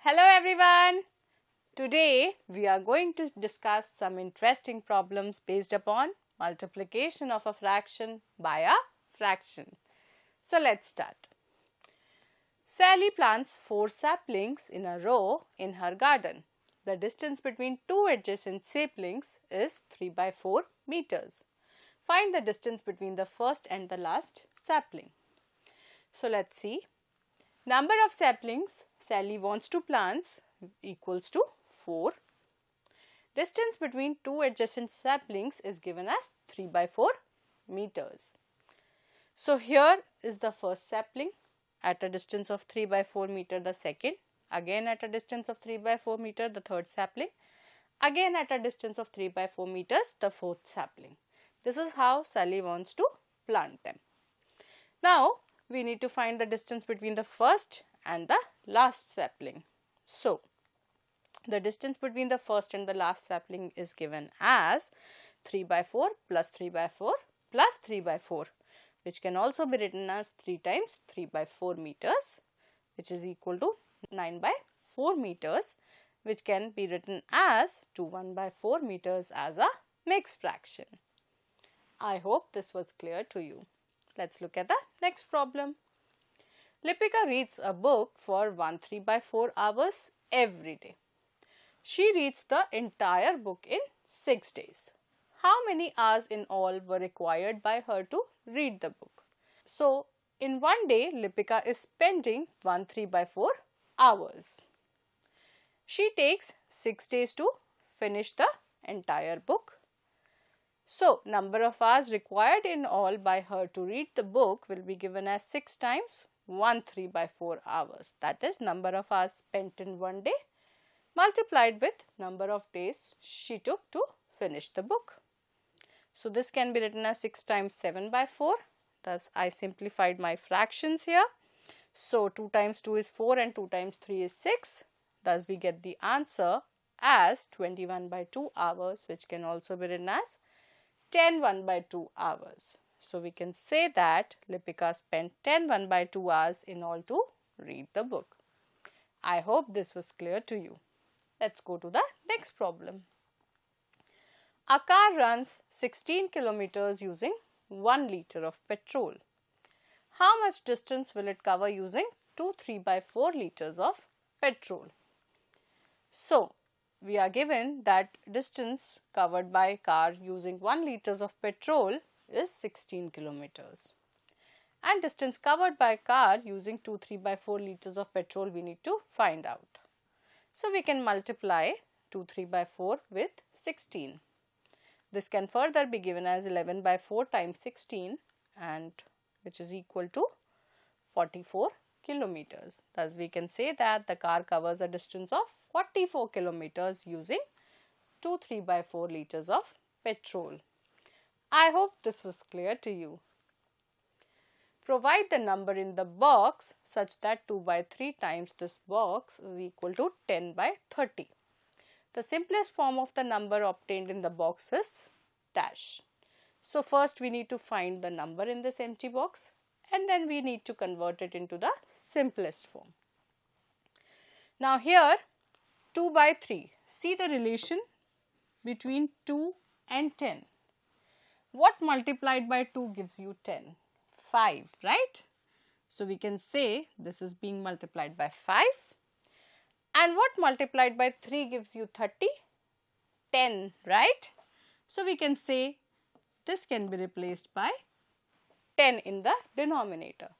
Hello everyone. Today we are going to discuss some interesting problems based upon multiplication of a fraction by a fraction. So let's start. Sally plants 4 saplings in a row in her garden. The distance between two adjacent saplings is 3 by 4 meters. Find the distance between the first and the last sapling. So let's see. Number of saplings Sally wants to plant equals to 4. Distance between two adjacent saplings is given as 3 by 4 meters. So here is the first sapling at a distance of 3 by 4 meter, the second, again at a distance of 3 by 4 meter, the third sapling, again at a distance of 3 by 4 meters, the fourth sapling. This is how Sally wants to plant them. Now we need to find the distance between the first and the last sapling. So the distance between the first and the last sapling is given as 3 by 4 plus 3 by 4 plus 3 by 4, which can also be written as 3 times 3 by 4 meters, which is equal to 9 by 4 meters, which can be written as 1 by 4 meters as a mixed fraction. I hope this was clear to you. Let's look at the next problem. Lipika reads a book for 3 by 4 hours every day. She reads the entire book in 6 days. How many hours in all were required by her to read the book? So, in one day, Lipika is spending 3 by 4 hours. She takes 6 days to finish the entire book. So, number of hours required in all by her to read the book will be given as 6 times 3 by 4 hours. That is number of hours spent in one day multiplied with number of days she took to finish the book. So, this can be written as 6 times 7 by 4. Thus, I simplified my fractions here. So, 2 times 2 is 4 and 2 times 3 is 6. Thus, we get the answer as 21 by 2 hours, which can also be written as 1 by 2 hours. So, we can say that Lipika spent 1 by 2 hours in all to read the book. I hope this was clear to you. Let's go to the next problem. A car runs 16 kilometers using 1 liter of petrol. How much distance will it cover using 3 by 4 liters of petrol? So, we are given that distance covered by car using 1 liters of petrol is 16 kilometers. And distance covered by car using 3 by 4 liters of petrol we need to find out. So, we can multiply 3 by 4 with 16. This can further be given as 11 by 4 times 16, and which is equal to 44 kilometers. Thus, we can say that the car covers a distance of 44 kilometers using 3 by 4 liters of petrol. I hope this was clear to you. Provide the number in the box such that 2 by 3 times this box is equal to 10 by 30. The simplest form of the number obtained in the box is dash. So, first we need to find the number in this empty box and then we need to convert it into the simplest form. Now, here 2 by 3. See the relation between 2 and 10. What multiplied by 2 gives you 10? 5, right? So, we can say this is being multiplied by 5. And what multiplied by 3 gives you 30? 10, right? So, we can say this can be replaced by 10 in the denominator.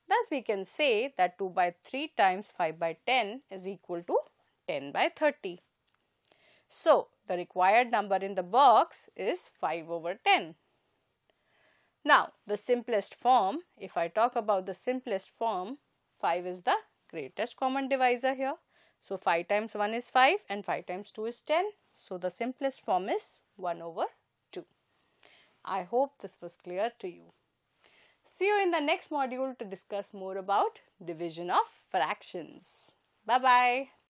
Thus, we can say that 2 by 3 times 5 by 10 is equal to 10 by 30. So, the required number in the box is 5 over 10. Now, the simplest form, if I talk about the simplest form, 5 is the greatest common divisor here. So, 5 times 1 is 5 and 5 times 2 is 10. So, the simplest form is 1 over 2. I hope this was clear to you. See you in the next module to discuss more about division of fractions. Bye-bye.